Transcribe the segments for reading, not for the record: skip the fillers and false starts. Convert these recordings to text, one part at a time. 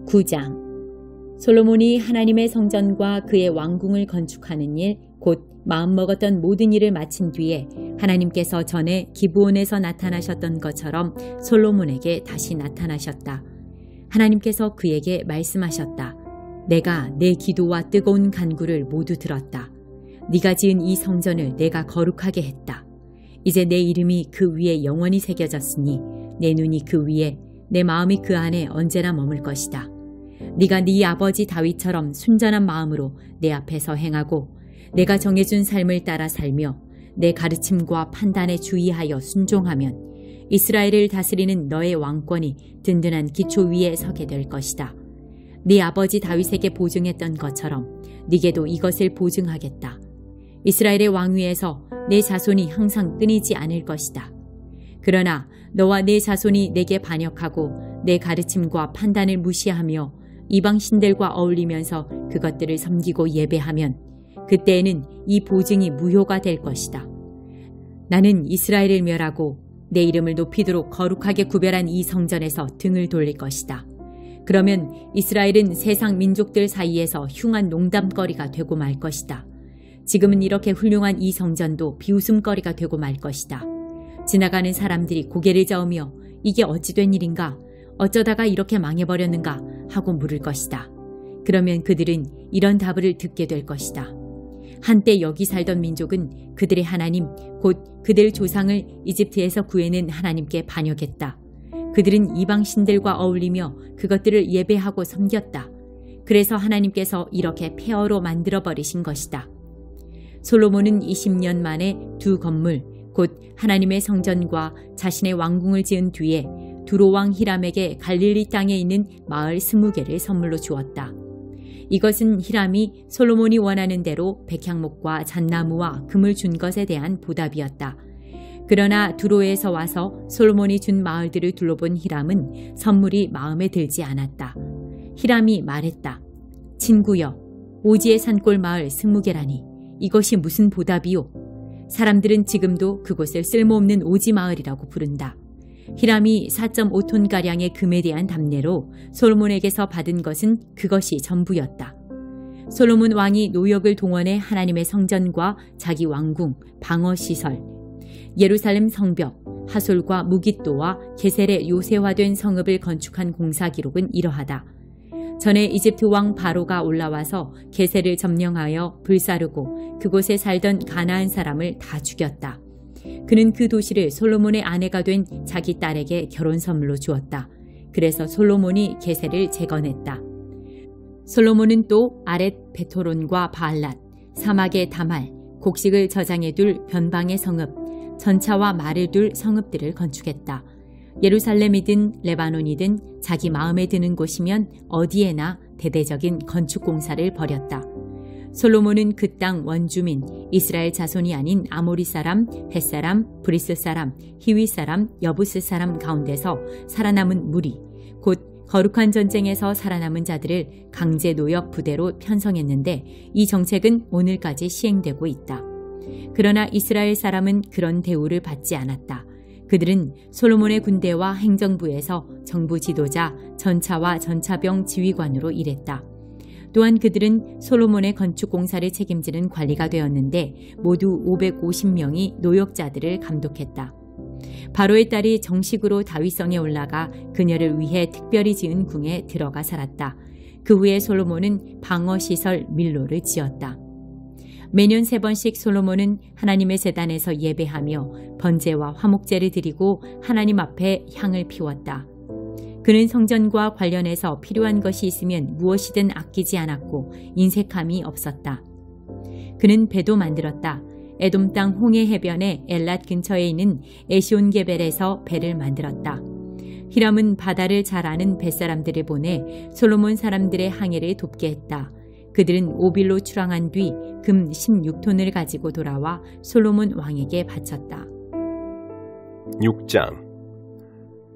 9장. 솔로몬이 하나님의 성전과 그의 왕궁을 건축하는 일, 곧 마음먹었던 모든 일을 마친 뒤에 하나님께서 전에 기브온에서 나타나셨던 것처럼 솔로몬에게 다시 나타나셨다. 하나님께서 그에게 말씀하셨다. 내가 내 기도와 뜨거운 간구를 모두 들었다. 네가 지은 이 성전을 내가 거룩하게 했다. 이제 내 이름이 그 위에 영원히 새겨졌으니 내 눈이 그 위에, 내 마음이 그 안에 언제나 머물 것이다. 네가 네 아버지 다윗처럼 순전한 마음으로 내 앞에서 행하고 내가 정해준 삶을 따라 살며 내 가르침과 판단에 주의하여 순종하면 이스라엘을 다스리는 너의 왕권이 든든한 기초 위에 서게 될 것이다. 네 아버지 다윗에게 보증했던 것처럼 네게도 이것을 보증하겠다. 이스라엘의 왕위에서 내 자손이 항상 끊이지 않을 것이다. 그러나 너와 내 자손이 내게 반역하고 내 가르침과 판단을 무시하며 이방 신들과 어울리면서 그것들을 섬기고 예배하면 그때에는 이 보증이 무효가 될 것이다. 나는 이스라엘을 멸하고 내 이름을 높이도록 거룩하게 구별한 이 성전에서 등을 돌릴 것이다. 그러면 이스라엘은 세상 민족들 사이에서 흉한 농담거리가 되고 말 것이다. 지금은 이렇게 훌륭한 이 성전도 비웃음거리가 되고 말 것이다. 지나가는 사람들이 고개를 저으며 이게 어찌 된 일인가? 어쩌다가 이렇게 망해버렸는가? 하고 물을 것이다. 그러면 그들은 이런 답을 듣게 될 것이다. 한때 여기 살던 민족은 그들의 하나님, 곧 그들 조상을 이집트에서 구해낸 하나님께 반역했다. 그들은 이방 신들과 어울리며 그것들을 예배하고 섬겼다. 그래서 하나님께서 이렇게 폐허로 만들어버리신 것이다. 솔로몬은 20년 만에 두 건물, 곧 하나님의 성전과 자신의 왕궁을 지은 뒤에 두로왕 히람에게 갈릴리 땅에 있는 마을 20개를 선물로 주었다. 이것은 히람이 솔로몬이 원하는 대로 백향목과 잣나무와 금을 준 것에 대한 보답이었다. 그러나 두로에서 와서 솔로몬이 준 마을들을 둘러본 히람은 선물이 마음에 들지 않았다. 히람이 말했다. 친구여, 오지의 산골 마을 20개라니 이것이 무슨 보답이요? 사람들은 지금도 그곳을 쓸모없는 오지 마을이라고 부른다. 히람이 4.5톤가량의 금에 대한 답례로 솔로몬에게서 받은 것은 그것이 전부였다. 솔로몬 왕이 노역을 동원해 하나님의 성전과 자기 왕궁, 방어시설, 예루살렘 성벽, 하솔과 무깃도와 게셀에 요새화된 성읍을 건축한 공사 기록은 이러하다. 전에 이집트 왕 바로가 올라와서 게셀을 점령하여 불사르고 그곳에 살던 가나안 사람을 다 죽였다. 그는 그 도시를 솔로몬의 아내가 된 자기 딸에게 결혼 선물로 주었다. 그래서 솔로몬이 게셀을 재건했다. 솔로몬은 또 아렛 베토론과 바알랏, 사막의 다말, 곡식을 저장해 둘 변방의 성읍, 전차와 말을 둘 성읍들을 건축했다. 예루살렘이든 레바논이든 자기 마음에 드는 곳이면 어디에나 대대적인 건축 공사를 벌였다. 솔로몬은 그 땅 원주민, 이스라엘 자손이 아닌 아모리 사람, 헷 사람, 브리스 사람, 히위 사람, 여부스 사람 가운데서 살아남은 무리, 곧 거룩한 전쟁에서 살아남은 자들을 강제 노역 부대로 편성했는데 이 정책은 오늘까지 시행되고 있다. 그러나 이스라엘 사람은 그런 대우를 받지 않았다. 그들은 솔로몬의 군대와 행정부에서 정부 지도자, 전차와 전차병 지휘관으로 일했다. 또한 그들은 솔로몬의 건축 공사를 책임지는 관리가 되었는데 모두 550명이 노역자들을 감독했다. 바로의 딸이 정식으로 다윗성에 올라가 그녀를 위해 특별히 지은 궁에 들어가 살았다. 그 후에 솔로몬은 방어시설 밀로를 지었다. 매년 3번씩 솔로몬은 하나님의 제단에서 예배하며 번제와 화목제를 드리고 하나님 앞에 향을 피웠다. 그는 성전과 관련해서 필요한 것이 있으면 무엇이든 아끼지 않았고 인색함이 없었다. 그는 배도 만들었다. 에돔 땅 홍해 해변의 엘랏 근처에 있는 에시온게벨에서 배를 만들었다. 히람은 바다를 잘 아는 뱃사람들을 보내 솔로몬 사람들의 항해를 돕게 했다. 그들은 오빌로 출항한 뒤 금 16톤을 가지고 돌아와 솔로몬 왕에게 바쳤다. 6장.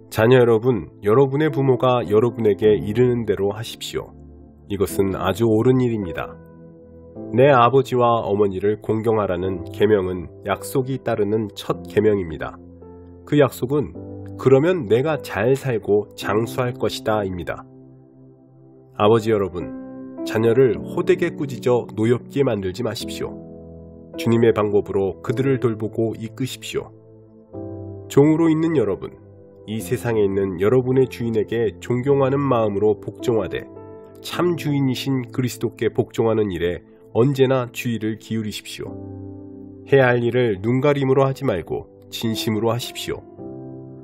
자녀 여러분, 여러분의 부모가 여러분에게 이르는 대로 하십시오. 이것은 아주 옳은 일입니다. 내 아버지와 어머니를 공경하라는 계명은 약속이 따르는 첫 계명입니다. 그 약속은 그러면 내가 잘 살고 장수할 것이다 입니다. 아버지 여러분, 자녀를 호되게 꾸짖어 노엽게 만들지 마십시오. 주님의 방법으로 그들을 돌보고 이끄십시오. 종으로 있는 여러분, 이 세상에 있는 여러분의 주인에게 존경하는 마음으로 복종하되 참 주인이신 그리스도께 복종하는 일에 언제나 주의를 기울이십시오. 해야 할 일을 눈가림으로 하지 말고 진심으로 하십시오.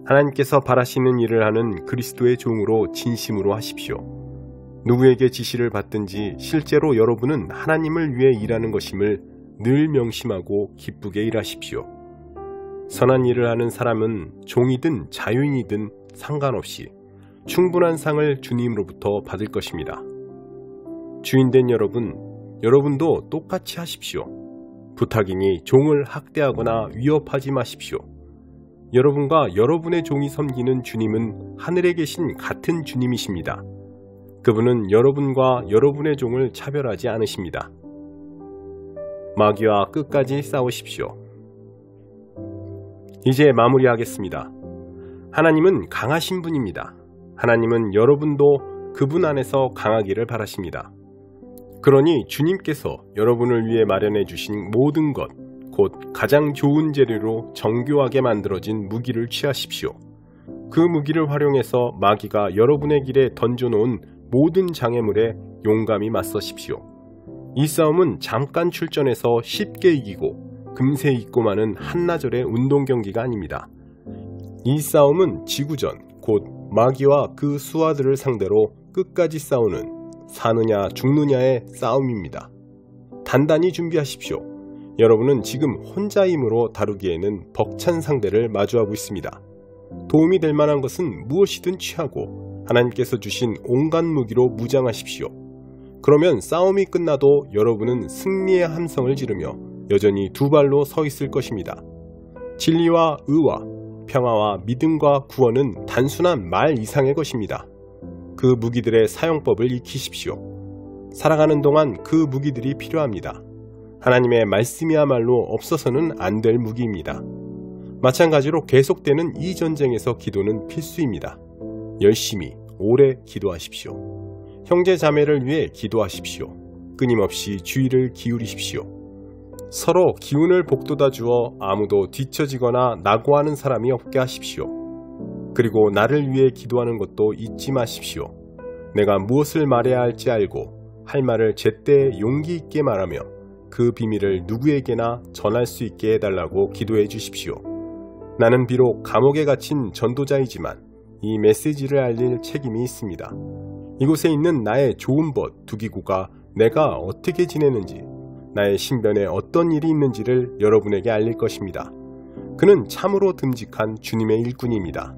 하나님께서 바라시는 일을 하는 그리스도의 종으로 진심으로 하십시오. 누구에게 지시를 받든지 실제로 여러분은 하나님을 위해 일하는 것임을 늘 명심하고 기쁘게 일하십시오. 선한 일을 하는 사람은 종이든 자유인이든 상관없이 충분한 상을 주님으로부터 받을 것입니다. 주인된 여러분도 똑같이 하십시오. 부탁이니 종을 학대하거나 위협하지 마십시오. 여러분과 여러분의 종이 섬기는 주님은 하늘에 계신 같은 주님이십니다. 그분은 여러분과 여러분의 종을 차별하지 않으십니다. 마귀와 끝까지 싸우십시오. 이제 마무리하겠습니다. 하나님은 강하신 분입니다. 하나님은 여러분도 그분 안에서 강하기를 바라십니다. 그러니 주님께서 여러분을 위해 마련해 주신 모든 것, 곧 가장 좋은 재료로 정교하게 만들어진 무기를 취하십시오. 그 무기를 활용해서 마귀가 여러분의 길에 던져놓은 모든 장애물에 용감히 맞서십시오. 이 싸움은 잠깐 출전해서 쉽게 이기고 금세 잊고 마는 한나절의 운동 경기가 아닙니다. 이 싸움은 지구전, 곧 마귀와 그 수하들을 상대로 끝까지 싸우는 사느냐 죽느냐의 싸움입니다. 단단히 준비하십시오. 여러분은 지금 혼자 힘으로 다루기에는 벅찬 상대를 마주하고 있습니다. 도움이 될 만한 것은 무엇이든 취하고 하나님께서 주신 온갖 무기로 무장하십시오. 그러면 싸움이 끝나도 여러분은 승리의 함성을 지르며 여전히 두 발로 서 있을 것입니다. 진리와 의와 평화와 믿음과 구원은 단순한 말 이상의 것입니다. 그 무기들의 사용법을 익히십시오. 살아가는 동안 그 무기들이 필요합니다. 하나님의 말씀이야말로 없어서는 안 될 무기입니다. 마찬가지로 계속되는 이 전쟁에서 기도는 필수입니다. 열심히 오래 기도하십시오. 형제 자매를 위해 기도하십시오. 끊임없이 주의를 기울이십시오. 서로 기운을 북돋아 주어 아무도 뒤처지거나 낙오하는 사람이 없게 하십시오. 그리고 나를 위해 기도하는 것도 잊지 마십시오. 내가 무엇을 말해야 할지 알고 할 말을 제때 용기 있게 말하며 그 비밀을 누구에게나 전할 수 있게 해달라고 기도해 주십시오. 나는 비록 감옥에 갇힌 전도자이지만 이 메시지를 알릴 책임이 있습니다. 이곳에 있는 나의 좋은 벗 두기고가 내가 어떻게 지내는지, 나의 신변에 어떤 일이 있는지를 여러분에게 알릴 것입니다. 그는 참으로 듬직한 주님의 일꾼입니다.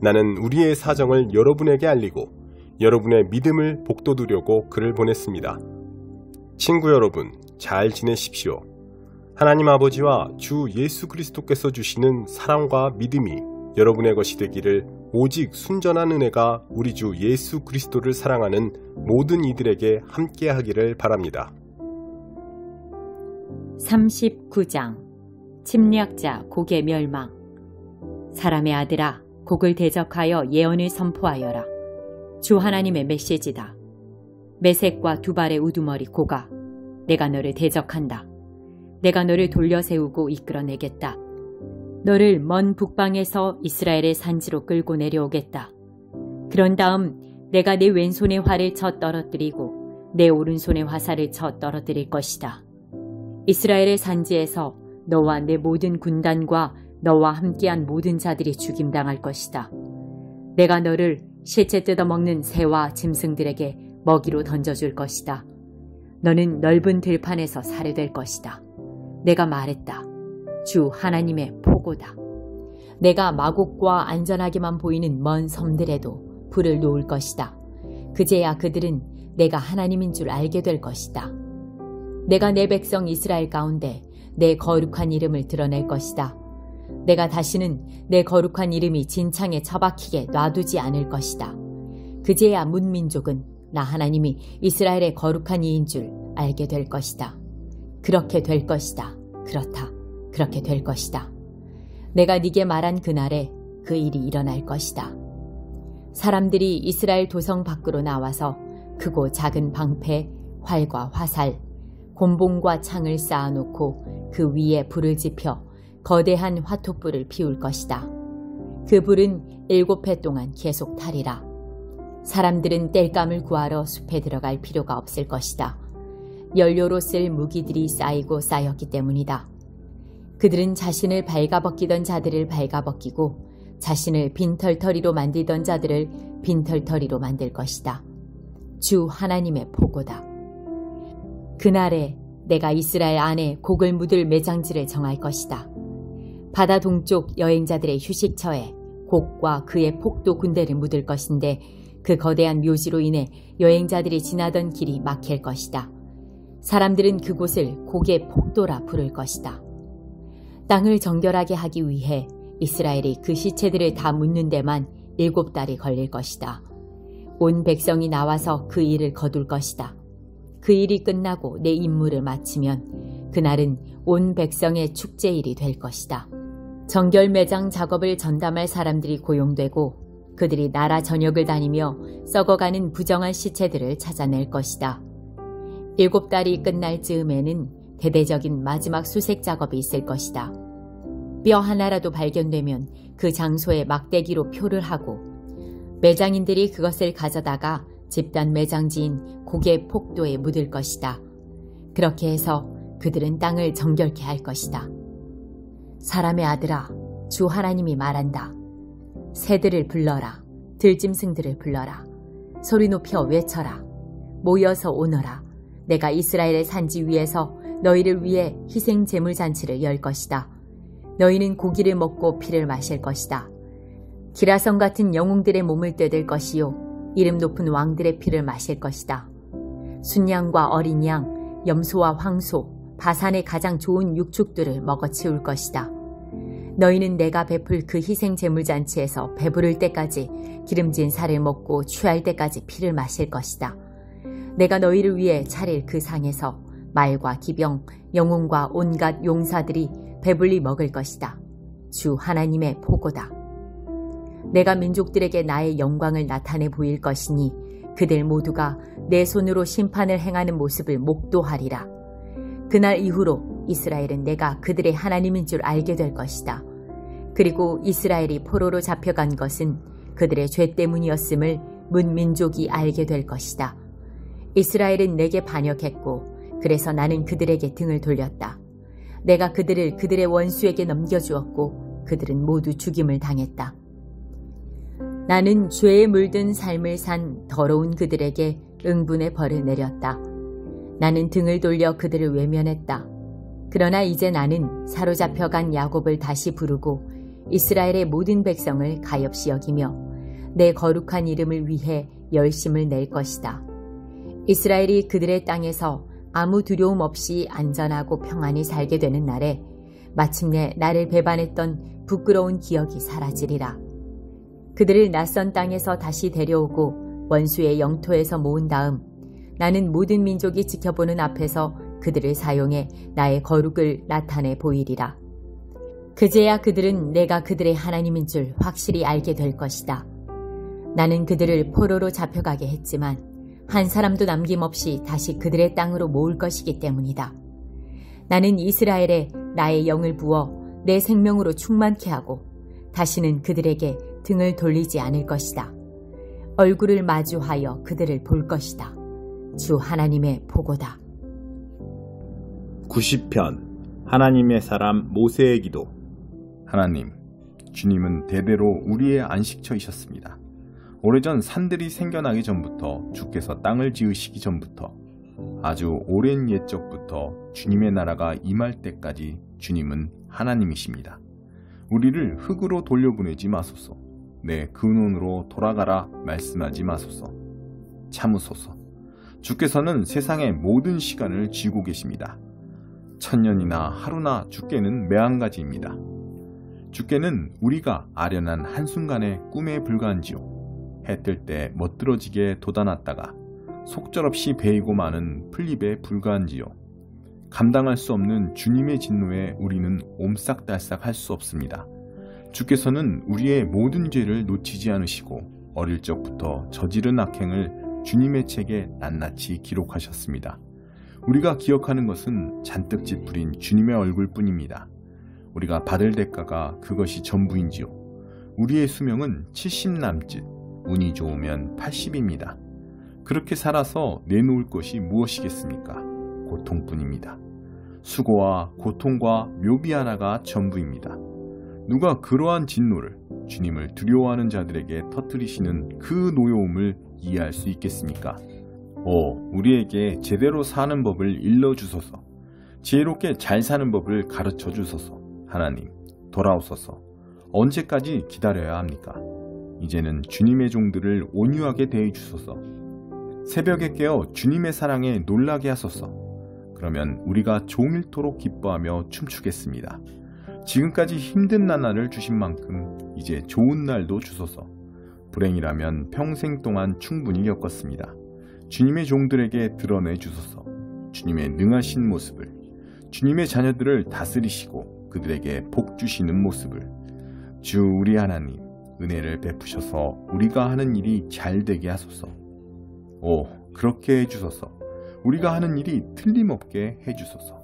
나는 우리의 사정을 여러분에게 알리고 여러분의 믿음을 복돋우려고 그를 보냈습니다. 친구 여러분, 잘 지내십시오. 하나님 아버지와 주 예수 그리스도께서 주시는 사랑과 믿음이 여러분의 것이 되기를 오직 순전한 은혜가 우리 주 예수 그리스도를 사랑하는 모든 이들에게 함께 하기를 바랍니다. 39장 침략자 곡의 멸망. 사람의 아들아, 곡을 대적하여 예언을 선포하여라. 주 하나님의 메시지다. 메색과 두발의 우두머리 고가, 내가 너를 대적한다. 내가 너를 돌려세우고 이끌어내겠다. 너를 먼 북방에서 이스라엘의 산지로 끌고 내려오겠다. 그런 다음 내가 내 왼손의 활을 쳐 떨어뜨리고 내 오른손의 화살을 쳐 떨어뜨릴 것이다. 이스라엘의 산지에서 너와 내 모든 군단과 너와 함께한 모든 자들이 죽임당할 것이다. 내가 너를 실제 뜯어먹는 새와 짐승들에게 먹이로 던져줄 것이다. 너는 넓은 들판에서 살해될 것이다. 내가 말했다. 주 하나님의 포고다. 내가 마곡과 안전하게만 보이는 먼 섬들에도 불을 놓을 것이다. 그제야 그들은 내가 하나님인 줄 알게 될 것이다. 내가 내 백성 이스라엘 가운데 내 거룩한 이름을 드러낼 것이다. 내가 다시는 내 거룩한 이름이 진창에 처박히게 놔두지 않을 것이다. 그제야 문민족은 나 하나님이 이스라엘의 거룩한 이인 줄 알게 될 것이다. 그렇게 될 것이다. 그렇다. 그렇게 될 것이다. 내가 네게 말한 그날에 그 일이 일어날 것이다. 사람들이 이스라엘 도성 밖으로 나와서 크고 작은 방패, 활과 화살, 곤봉과 창을 쌓아놓고 그 위에 불을 지펴 거대한 화톳불을 피울 것이다. 그 불은 7해 동안 계속 타리라. 사람들은 땔감을 구하러 숲에 들어갈 필요가 없을 것이다. 연료로 쓸 무기들이 쌓이고 쌓였기 때문이다. 그들은 자신을 발가벗기던 자들을 발가벗기고 자신을 빈털터리로 만들던 자들을 빈털터리로 만들 것이다. 주 하나님의 보고다. 그날에 내가 이스라엘 안에 곡을 묻을 매장지를 정할 것이다. 바다 동쪽 여행자들의 휴식처에 곡과 그의 폭도 군대를 묻을 것인데 그 거대한 묘지로 인해 여행자들이 지나던 길이 막힐 것이다. 사람들은 그곳을 곡의 폭도라 부를 것이다. 땅을 정결하게 하기 위해 이스라엘이 그 시체들을 다 묻는 데만 7달이 걸릴 것이다. 온 백성이 나와서 그 일을 거둘 것이다. 그 일이 끝나고 내 임무를 마치면 그날은 온 백성의 축제일이 될 것이다. 정결 매장 작업을 전담할 사람들이 고용되고 그들이 나라 전역을 다니며 썩어가는 부정한 시체들을 찾아낼 것이다. 7달이 끝날 즈음에는 대대적인 마지막 수색 작업이 있을 것이다. 뼈 하나라도 발견되면 그 장소에 막대기로 표를 하고 매장인들이 그것을 가져다가 집단 매장지인 곡의 폭도에 묻을 것이다. 그렇게 해서 그들은 땅을 정결케 할 것이다. 사람의 아들아, 주 하나님이 말한다. 새들을 불러라. 들짐승들을 불러라. 소리 높여 외쳐라. 모여서 오너라. 내가 이스라엘의 산지 위에서 너희를 위해 희생 제물 잔치를 열 것이다. 너희는 고기를 먹고 피를 마실 것이다. 기라성 같은 영웅들의 몸을 떼들 것이요 이름 높은 왕들의 피를 마실 것이다. 순양과 어린 양, 염소와 황소, 바산의 가장 좋은 육축들을 먹어치울 것이다. 너희는 내가 베풀 그 희생 제물 잔치에서 배부를 때까지 기름진 살을 먹고 취할 때까지 피를 마실 것이다. 내가 너희를 위해 차릴 그 상에서 말과 기병, 영웅과 온갖 용사들이 배불리 먹을 것이다. 주 하나님의 보고다. 내가 민족들에게 나의 영광을 나타내 보일 것이니 그들 모두가 내 손으로 심판을 행하는 모습을 목도하리라. 그날 이후로 이스라엘은 내가 그들의 하나님인 줄 알게 될 것이다. 그리고 이스라엘이 포로로 잡혀간 것은 그들의 죄 때문이었음을 문 민족이 알게 될 것이다. 이스라엘은 내게 반역했고 그래서 나는 그들에게 등을 돌렸다. 내가 그들을 그들의 원수에게 넘겨주었고 그들은 모두 죽임을 당했다. 나는 죄에 물든 삶을 산 더러운 그들에게 응분의 벌을 내렸다. 나는 등을 돌려 그들을 외면했다. 그러나 이제 나는 사로잡혀간 야곱을 다시 부르고 이스라엘의 모든 백성을 가엾이 여기며 내 거룩한 이름을 위해 열심을 낼 것이다. 이스라엘이 그들의 땅에서 아무 두려움 없이 안전하고 평안히 살게 되는 날에 마침내 나를 배반했던 부끄러운 기억이 사라지리라. 그들을 낯선 땅에서 다시 데려오고 원수의 영토에서 모은 다음 나는 모든 민족이 지켜보는 앞에서 그들을 사용해 나의 거룩을 나타내 보이리라. 그제야 그들은 내가 그들의 하나님인 줄 확실히 알게 될 것이다. 나는 그들을 포로로 잡혀가게 했지만 한 사람도 남김없이 다시 그들의 땅으로 모을 것이기 때문이다. 나는 이스라엘에 나의 영을 부어 내 생명으로 충만케 하고 다시는 그들에게 등을 돌리지 않을 것이다. 얼굴을 마주하여 그들을 볼 것이다. 주 하나님의 보고다. 90편 하나님의 사람 모세의 기도. 하나님, 주님은 대대로 우리의 안식처이셨습니다. 오래전 산들이 생겨나기 전부터 주께서 땅을 지으시기 전부터 아주 오랜 옛적부터 주님의 나라가 임할 때까지 주님은 하나님이십니다. 우리를 흙으로 돌려보내지 마소서. 내 근원으로 돌아가라 말씀하지 마소서. 참으소서. 주께서는 세상의 모든 시간을 쥐고 계십니다. 천년이나 하루나 주께는 매한가지입니다. 주께는 우리가 아련한 한순간의 꿈에 불과한지요. 해 뜰 때 멋들어지게 돋아났다가 속절없이 베이고 마는 풀잎에 불과한지요. 감당할 수 없는 주님의 진노에 우리는 옴싹달싹 할 수 없습니다. 주께서는 우리의 모든 죄를 놓치지 않으시고 어릴 적부터 저지른 악행을 주님의 책에 낱낱이 기록하셨습니다. 우리가 기억하는 것은 잔뜩 찌푸린 주님의 얼굴뿐입니다. 우리가 받을 대가가 그것이 전부인지요. 우리의 수명은 70 남짓, 운이 좋으면 80입니다. 그렇게 살아서 내놓을 것이 무엇이겠습니까? 고통뿐입니다. 수고와 고통과 묘비 하나가 전부입니다. 누가 그러한 진노를 주님을 두려워하는 자들에게 터뜨리시는 그 노여움을 이해할 수 있겠습니까? 우리에게 제대로 사는 법을 일러주소서. 지혜롭게 잘 사는 법을 가르쳐 주소서. 하나님, 돌아오소서. 언제까지 기다려야 합니까? 이제는 주님의 종들을 온유하게 대해 주소서. 새벽에 깨어 주님의 사랑에 놀라게 하소서. 그러면 우리가 종일토록 기뻐하며 춤추겠습니다. 지금까지 힘든 나날을 주신 만큼 이제 좋은 날도 주소서. 불행이라면 평생 동안 충분히 겪었습니다. 주님의 종들에게 드러내 주소서. 주님의 능하신 모습을, 주님의 자녀들을 다스리시고 그들에게 복 주시는 모습을. 주 우리 하나님, 은혜를 베푸셔서 우리가 하는 일이 잘 되게 하소서. 그렇게 해주소서. 우리가 하는 일이 틀림없게 해주소서.